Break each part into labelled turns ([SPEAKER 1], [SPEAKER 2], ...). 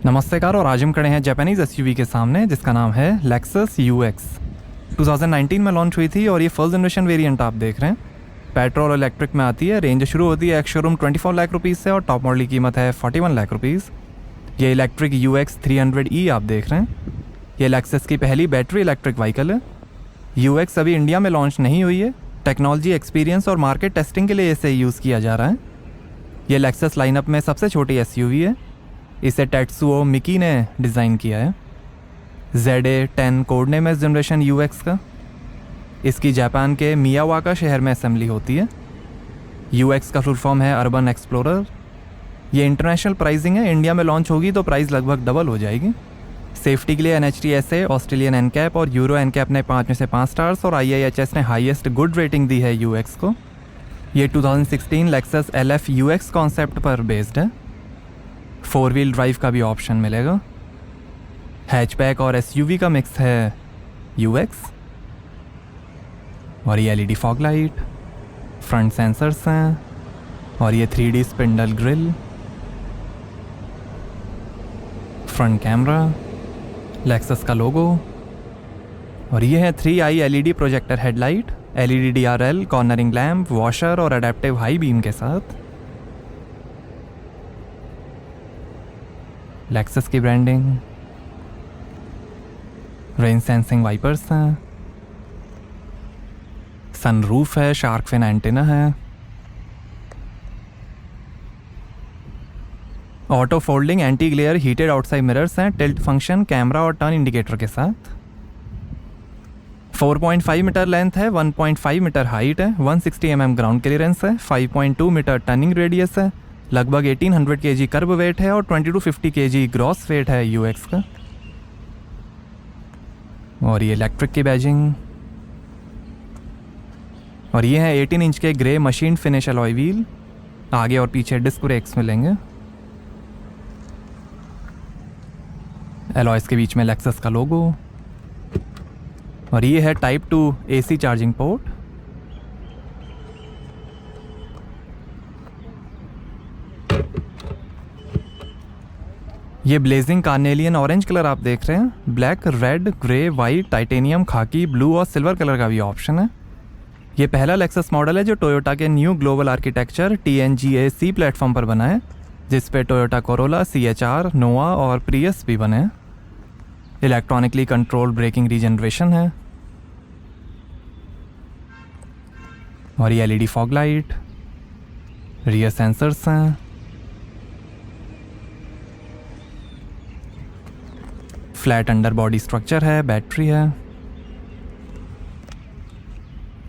[SPEAKER 1] नमस्तेकार। और आज हम खड़े हैं जापानीज़ एसयूवी के सामने जिसका नाम है लेक्सस UX। 2019 में लॉन्च हुई थी और ये फर्स्ट जनरेशन वेरिएंट आप देख रहे हैं। पेट्रोल और इलेक्ट्रिक में आती है। रेंज शुरू होती है एक्स शोरूम 24 लाख रुपीज़ से और टॉप मॉडल की कीमत है 41 लाख रुपीज़। ये इलेक्ट्रिक UX 300E आप देख रहे हैं। ये लेक्सस की पहली बैटरी इलेक्ट्रिक व्हीकल है। UX अभी इंडिया में लॉन्च नहीं हुई है। टेक्नोलॉजी एक्सपीरियंस और मार्केट टेस्टिंग के लिए इसे यूज़ किया जा रहा है। ये लेक्सस लाइनअप में सबसे छोटी SUV है। इसे टेट्सुओ मिकी ने डिज़ाइन किया है। ZA10 कोड नेम है इस जनरेशन UX का। इसकी जापान के मियावाका शहर में असेंबली होती है। UX का फुल फॉर्म है अर्बन एक्सप्लोरर। ये इंटरनेशनल प्राइसिंग है। इंडिया में लॉन्च होगी तो प्राइस लगभग डबल हो जाएगी। सेफ्टी के लिए NHTSA, ऑस्ट्रेलियन NCAP और यूरो NCAP ने 5 में से 5 स्टार्स और IIHS ने हाईएस्ट गुड रेटिंग दी है UX को। ये 2016 लेक्सस LF UX कॉन्सेप्ट पर बेस्ड है। 4 व्हील ड्राइव का भी ऑप्शन मिलेगा। हैचबैक और SUV का मिक्स है UX। और ये LED fog light, front sensors हैं और ये 3D spindle grill, front camera, Lexus का लोगो और ये है 3i LED projector headlight, LED DRL, cornering lamp, washer और अडेप्टिव हाई बीम के साथ। लेक्सस की ब्रांडिंग, रेन सेंसिंग वाइपर्स हैं, सनरूफ है, शार्क फिन एंटीना है, auto folding anti glare heated outside mirrors हैं, टिल्ट फंक्शन, कैमरा और turn indicator के साथ। 4.5 मीटर लेंथ है, 1.5 मीटर हाइट है, 160 mm ग्राउंड क्लियरेंस है, 5.2 मीटर टर्निंग रेडियस है, लगभग 1800 kg कर्ब वेट है और 20 to 50 kg ग्रॉस वेट है UX का। और ये इलेक्ट्रिक की बैजिंग और ये है 18 इंच के grey machine finish alloy wheel. आगे और पीछे डिस्क ब्रेक्स मिलेंगे। अलॉयस के बीच में लेक्सस का लोगो और ये है टाइप 2 AC चार्जिंग पोर्ट। ये ब्लेजिंग कार्नेलियन ऑरेंज कलर आप देख रहे हैं। Black, red, grey, white, titanium, खाकी, ब्लू और सिल्वर कलर का भी ऑप्शन है। ये पहला लेक्सस मॉडल है जो टोयोटा के new global architecture TNGA-C platform पर बना है, जिस पे टोयोटा कोरोला, CHR, नोवा और प्रियस भी बने हैं। इलेक्ट्रॉनिकली कंट्रोल ब्रेकिंग रीजनरेशन है और ये LED fog light, rear sensors हैं, फ्लैट अंडर बॉडी स्ट्रक्चर है, बैटरी है,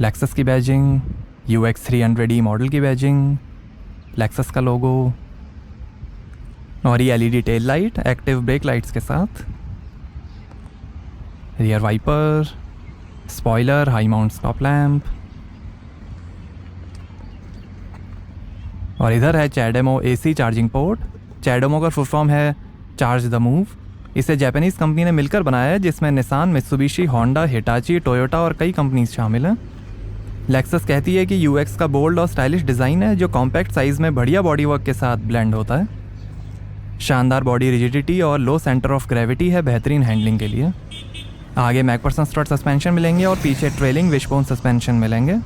[SPEAKER 1] लेक्सस की बैजिंग, UX 300E मॉडल की बैजिंग, लेक्सस का लोगो और ये LED tail light active brake lights के साथ, rear wiper, spoiler, high mount stop lamp और इधर है CHAdeMO AC charging port. CHAdeMO का फुल फॉर्म है चार्ज द मूव। इसे जापानीज़ कंपनी ने मिलकर बनाया है, जिसमें Nissan, Mitsubishi, Honda, Hitachi, Toyota और कई कंपनीज शामिल हैं। लेक्सस कहती है कि UX का बोल्ड और स्टाइलिश डिज़ाइन है जो कॉम्पैक्ट साइज़ में बढ़िया बॉडी वर्क के साथ ब्लेंड होता है। शानदार बॉडी रिजिडिटी और लो सेंटर ऑफ ग्रेविटी है बेहतरीन हैंडलिंग के लिए। आगे मैकफर्सन स्ट्रट सस्पेंशन मिलेंगे और पीछे ट्रेलिंग विशबोन सस्पेंशन मिलेंगे।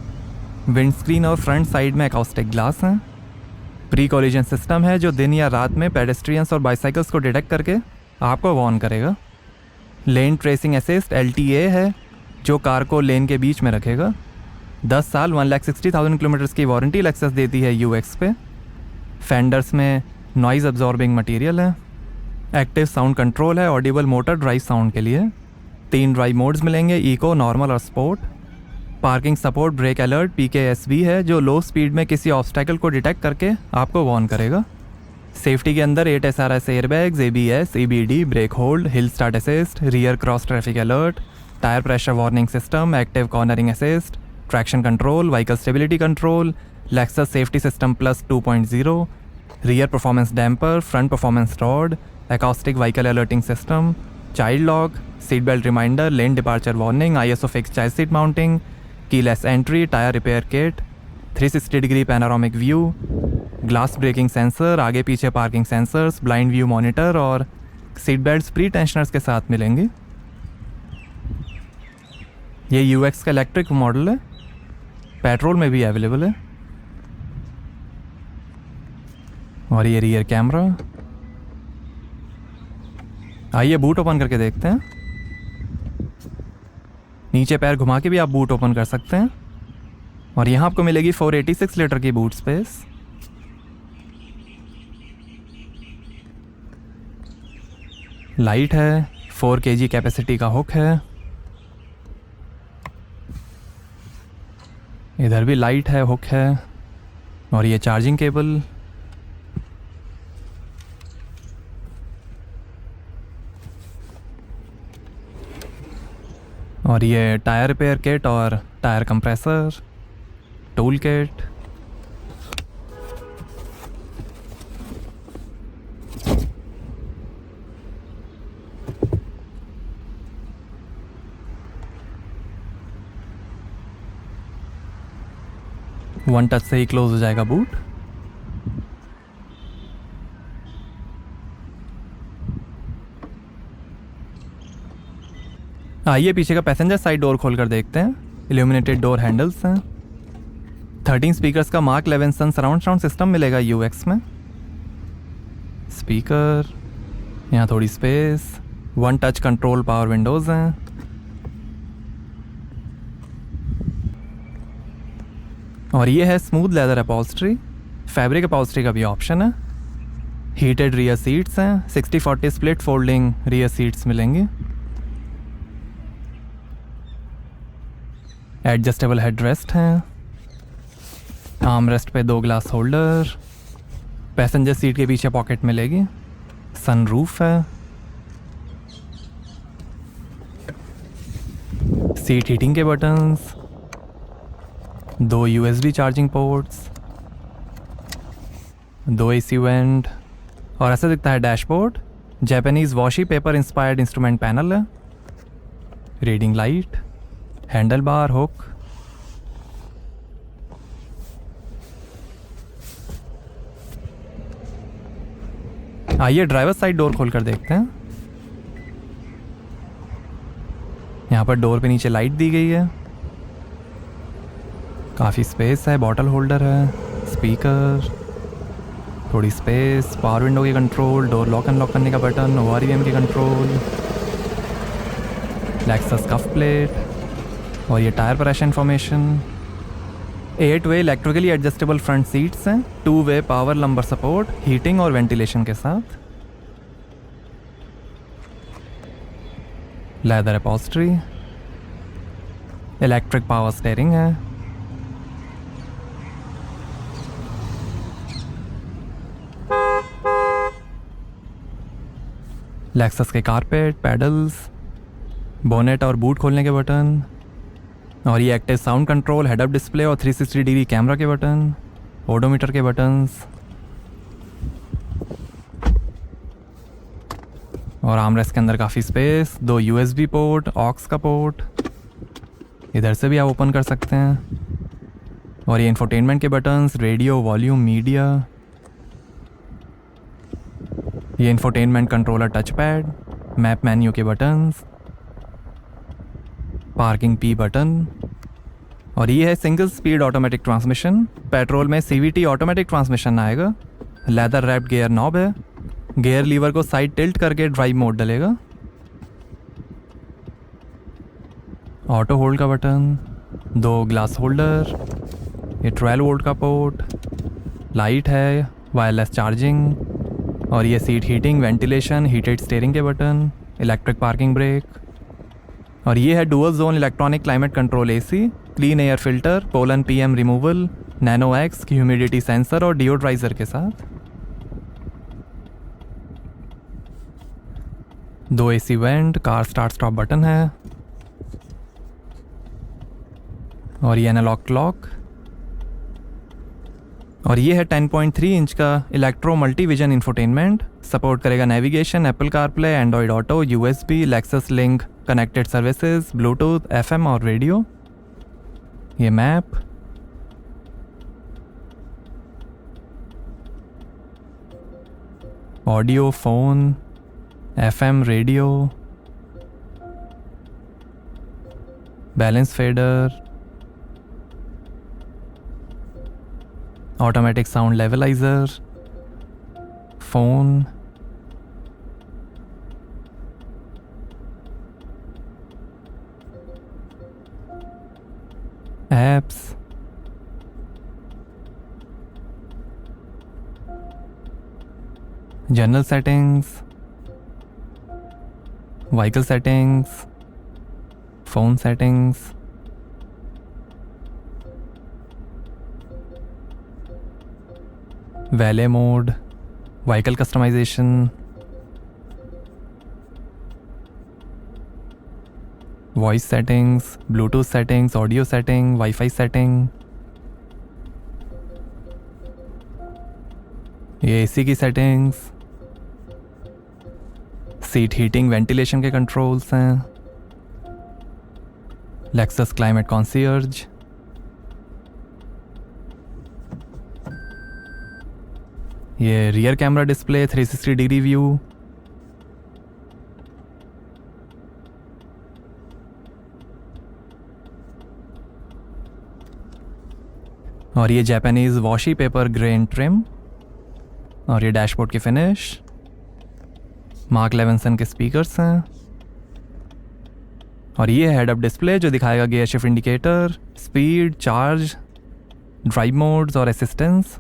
[SPEAKER 1] विंडस्क्रीन और फ्रंट साइड में अकॉस्टिक ग्लास हैं। प्री कोलिजन सिस्टम है जो दिन या रात में पेडेस्ट्रियंस और बाइसाइकिल्स को डिटेक्ट करके आपको वार्न करेगा। लेन ट्रेसिंग असिस्ट LTA है जो कार को लेन के बीच में रखेगा। 10 साल 1,60,000 किलोमीटर्स की वारंटी लेक्सस देती है UX पे। फेंडर्स में नॉइज़ अब्जॉर्बिंग मटेरियल है। एक्टिव साउंड कंट्रोल है ऑडिबल मोटर ड्राइव साउंड के लिए। 3 ड्राइव मोड्स मिलेंगे, इको, नॉर्मल और sport. Parking support brake alert PKSB है जो लो स्पीड में किसी ऑब्स्टैकल को डिटेक्ट करके आपको वार्न करेगा। सेफ्टी के अंदर 8 SRS airbags, ABS, EBD, brake hold, hill start assist, rear cross traffic alert, tyre pressure warning system, active cornering assist, traction control, vehicle stability control, Lexus safety system plus 2.0, rear performance damper, front performance rod, acoustic vehicle alerting system, child lock, seat belt reminder, lane departure warning, ISO fix child seat mounting, keyless entry, tyre repair kit, 360 degree panoramic view, glass breaking sensor, आगे पीछे parking sensors, blind view monitor और seat belts pre tensioners के साथ मिलेंगे। ये UX का electric model है, petrol में भी अवेलेबल है। और ये रियर कैमरा। आइए बूट ओपन करके देखते हैं। नीचे पैर घुमा के भी आप बूट ओपन कर सकते हैं। और यहाँ आपको मिलेगी 486 लीटर की बूट स्पेस। लाइट है, 4 kg कैपेसिटी का हुक है। इधर भी लाइट है, हुक है। और ये चार्जिंग केबल। और ये टायर रिपेयर किट और tyre compressor, tool kit. One touch से ही क्लोज हो जाएगा बूट। आइए पीछे का पैसेंजर साइड डोर खोलकर देखते हैं। इल्यूमिनेटेड डोर हैंडल्स हैं। 13 स्पीकर्स का mark Levinson surround sound system मिलेगा यूएक्स में। स्पीकर, यहाँ थोड़ी space, one touch control power Windows हैं। और ये है smooth leather upholstery, fabric upholstery का भी ऑप्शन है। हीटेड रियर सीट्स हैं, 60-40 स्प्लिट फोल्डिंग रियर सीट्स मिलेंगी। एडजस्टेबल हेडरेस्ट हैं। आर्म रेस्ट पे 2 ग्लास होल्डर। पैसेंजर सीट के पीछे पॉकेट मिलेगी। सनरूफ है। सीट हीटिंग के buttons, 2 USB charging ports, 2 AC vent. और ऐसा दिखता है dashboard. Japanese washi paper inspired instrument panel है। Reading light, handle bar, hook. आइए ड्राइवर साइड डोर खोलकर देखते हैं। यहाँ पर डोर पे नीचे लाइट दी गई है। काफ़ी स्पेस है, बॉटल होल्डर है, स्पीकर, थोड़ी स्पेस, पावर विंडो की कंट्रोल, डोर लॉक अनलॉक करने का बटन, ORVM की कंट्रोल, लेक्सस कफ प्लेट। और ये tyre pressure information. Eight way electrically adjustable front seats हैं, two way power lumbar support, heating और वेंटिलेशन के साथ। Leather upholstery, electric power steering है। लेक्सस के कारपेट, पैडल्स, बोनेट और बूट खोलने के बटन। और ये active sound control, head up display और 360 डिग्री कैमरा के बटन, ओडोमीटर के बटन्स। और आर्मरेस्ट के अंदर काफ़ी स्पेस, 2 USB पोर्ट, ऑक्स का पोर्ट। इधर से भी आप ओपन कर सकते हैं। और ये इंफोटेनमेंट के बटन्स, रेडियो, वॉल्यूम, मीडिया। ये infotainment controller touch pad, map menu के बटन्स, पार्किंग P बटन। और ये है single speed automatic transmission. Petrol में CVT ऑटोमेटिक ट्रांसमिशन आएगा। लेदर रैप्ड गियर नॉब है। गियर लीवर को साइड टिल्ट करके ड्राइव मोड डलेगा। ऑटो होल्ड का बटन, 2 ग्लास होल्डर, ये 12 वोल्ट का पोर्ट, लाइट है, वायरलेस चार्जिंग। और ये seat heating, ventilation, heated steering के बटन, इलेक्ट्रिक पार्किंग ब्रेक। और ये है dual zone electronic climate control AC, clean air filter, pollen PM removal, nano x humidity sensor और डिओड्राइजर के साथ। 2 AC went, car start stop button है। और ये एनालॉग क्लॉक। और ये है 10.3 इंच का इलेक्ट्रो मल्टीविजन इंफोटेनमेंट। सपोर्ट करेगा navigation, Apple CarPlay, Android Auto, USB, Lexus link, connected services, Bluetooth, FM और रेडियो। ये map, audio, phone, FM radio, balance fader, automatic sound levelizer, phone, apps, general settings, vehicle settings, phone settings, valet mode, vehicle customization, voice settings, Bluetooth settings, audio setting, wifi setting, ये AC की settings, seat heating ventilation के controls हैं, Lexus climate concierge, ये rear camera display 360 degree view, और ये Japanese washi paper grain trim, और ये dashboard की फिनिश, मार्क लेविंसन के स्पीकर्स हैं, और ये हेड अप डिस्प्ले जो दिखाएगा gear shift indicator, speed, charge, drive modes और असिस्टेंस।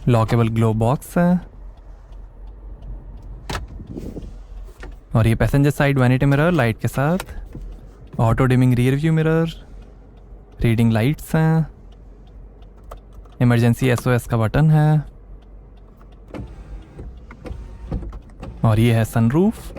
[SPEAKER 1] लॉकेबल ग्लो बॉक्स है, और ये passenger side vanity mirror light के साथ, auto dimming rear view mirror, reading lights हैं, इमरजेंसी SOS का बटन है, और ये है सनरूफ।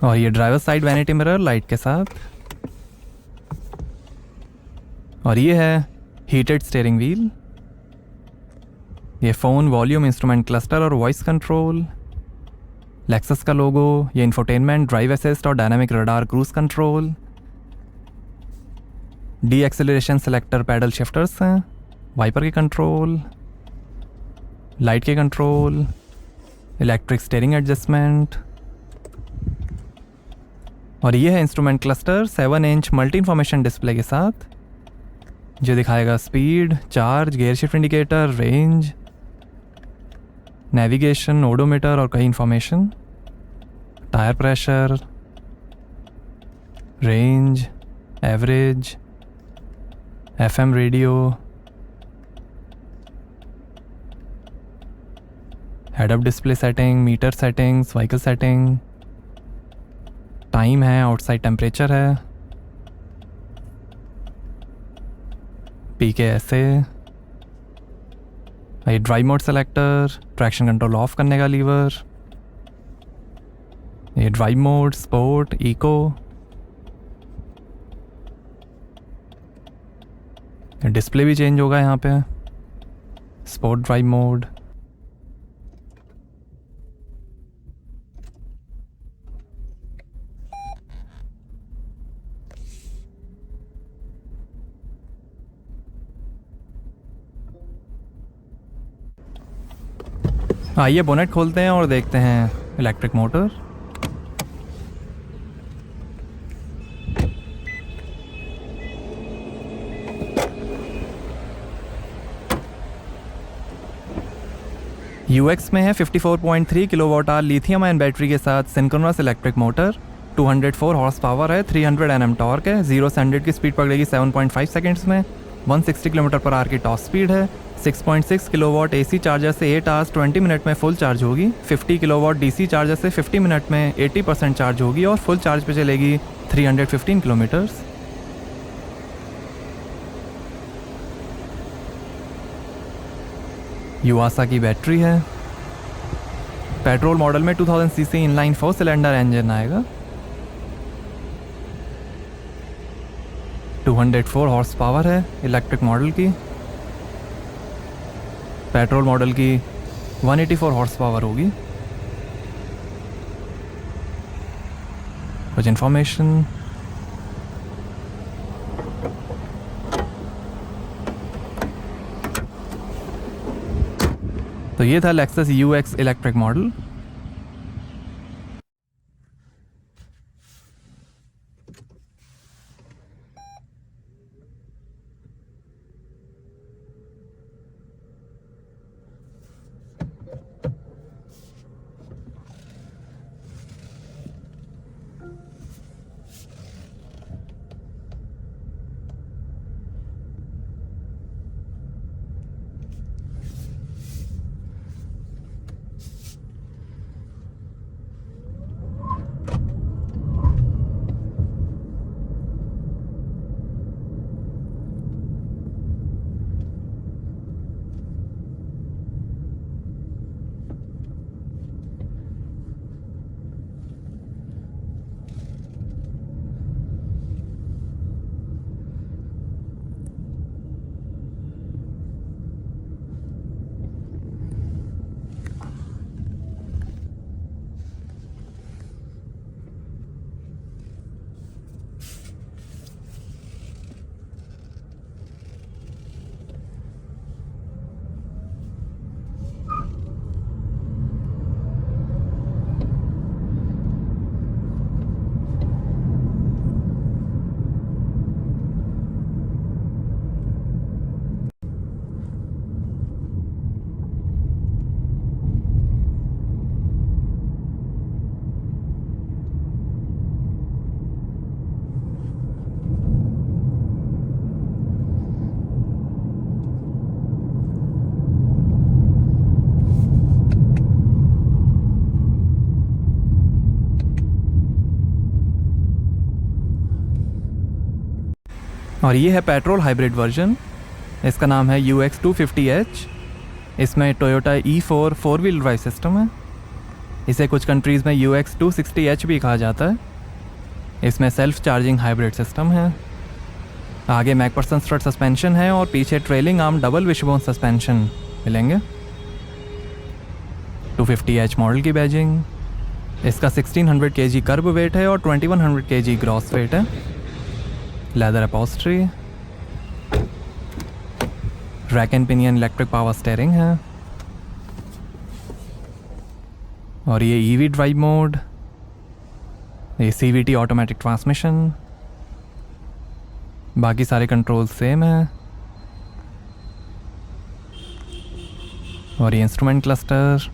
[SPEAKER 1] और ये driver side vanity mirror light के साथ, और ये है हीटेड स्टीयरिंग व्हील, ये फ़ोन, वॉल्यूम, इंस्ट्रूमेंट क्लस्टर और वॉइस कंट्रोल, लेक्सस का लोगो, ये इंफोटेनमेंट, ड्राइव असिस्ट और dynamic radar cruise control, D acceleration selector paddle shifters हैं, वाइपर के कंट्रोल, लाइट के कंट्रोल, इलेक्ट्रिक स्टीयरिंग एडजस्टमेंट, और ये है instrument cluster 7 inch multi information display के साथ, जो दिखाएगा speed, charge, gear shift indicator, range, navigation, odometer और कई information, tyre pressure, range, average, FM radio, head up display setting, meter settings, vehicle setting, time है, आउटसाइड टेम्परेचर है, PKSA, ये drive mode selector, traction control off करने का lever, ये drive mode, sport, eco, display भी change होगा यहाँ पे, स्पोर्ट ड्राइव मोड, आइए बोनेट खोलते हैं और देखते हैं इलेक्ट्रिक मोटर। UX में है 54.3 kilowatt hour lithium ion battery के साथ synchronous electric motor, 204 horse power है, 300 Nm टॉर्क है, 0 से 100 की स्पीड पकड़ेगी 7.5 सेकेंड्स में, 160 किलोमीटर पर आवर की टॉप स्पीड है, 6.6 किलोवाट AC चार्जर से 8 आवर्स 20 मिनट में फुल चार्ज होगी, 50 किलोवाट DC चार्जर से 50 मिनट में 80% चार्ज होगी और फुल चार्ज पे चलेगी 315 किलोमीटर्स। युआसा की बैटरी है, पेट्रोल मॉडल में 2000 सीसी इनलाइन 4 सिलेंडर इंजन आएगा, 204 हॉर्स पावर है इलेक्ट्रिक मॉडल की। पेट्रोल मॉडल की 184 हॉर्स पावर होगी। कुछ इन्फॉर्मेशन, तो ये था लेक्सस UX इलेक्ट्रिक मॉडल। और ये है पेट्रोल हाइब्रिड वर्जन। इसका नाम है UX 250H। इसमें Toyota E4 four wheel drive system है। इसे कुछ कंट्रीज़ में UX 260H भी कहा जाता है। इसमें सेल्फ चार्जिंग हाइब्रिड सिस्टम है। आगे मैकफरसन स्ट्रट सस्पेंशन है और पीछे trailing arm double wishbone suspension मिलेंगे। 250H मॉडल की बैजिंग। इसका 1600 kg कर्ब वेट है और 2100 kg ग्रॉस वेट है। Leather upholstery, rack and pinion electric power steering है। और ये EV ड्राइव मोड, ये CVT ऑटोमेटिक ट्रांसमिशन। बाकी सारे कंट्रोल सेम है। और ये इंस्ट्रूमेंट क्लस्टर,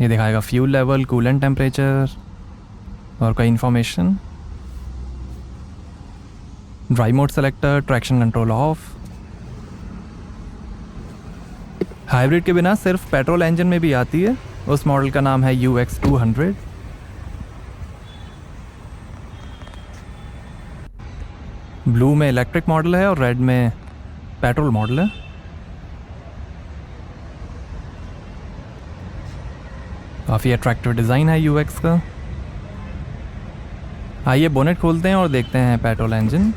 [SPEAKER 1] ये दिखाएगा फ्यूल लेवल, कूलेंट टेम्परेचर और कोई information. Drive mode selector, traction control of. Hybrid के बिना सिर्फ पेट्रोल इंजन में भी आती है। उस मॉडल का नाम है UX 200। ब्लू में इलेक्ट्रिक मॉडल है और रेड में पेट्रोल मॉडल है। काफ़ी अट्रैक्टिव डिज़ाइन है UX का। आइए बोनेट खोलते हैं और देखते हैं पेट्रोल इंजन।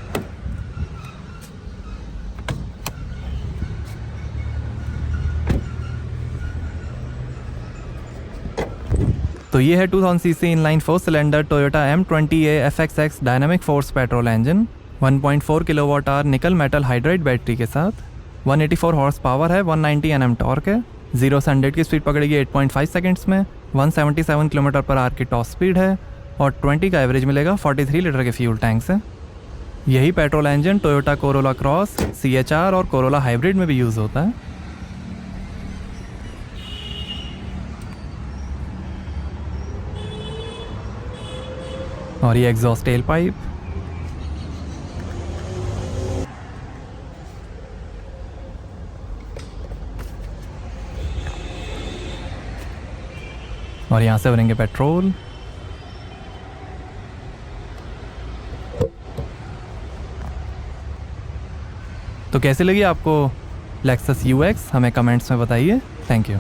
[SPEAKER 1] तो ये है 2000 cc inline 4 cylinder Toyota M20A FXX dynamic force petrol engine 1.4 kilowatt hour nickel metal hydride battery के साथ। 184 हॉर्स पावर है, 190 Nm टॉर्क है। 0 से 100 की स्पीड पकड़ेगी 8.5 सेकंड्स में। 177 किलोमीटर पर आवर की टॉप स्पीड है और 20 का एवरेज मिलेगा 43 लीटर के फ्यूल टैंक से। यही petrol engine Toyota Corolla cross, CHR और कोरोला हाइब्रिड में भी यूज़ होता है। और ये एग्जॉस्ट टेल पाइप। और यहाँ से भरेंगे पेट्रोल। तो कैसी लगी आपको लेक्सस UX? हमें कमेंट्स में बताइए। Thank you.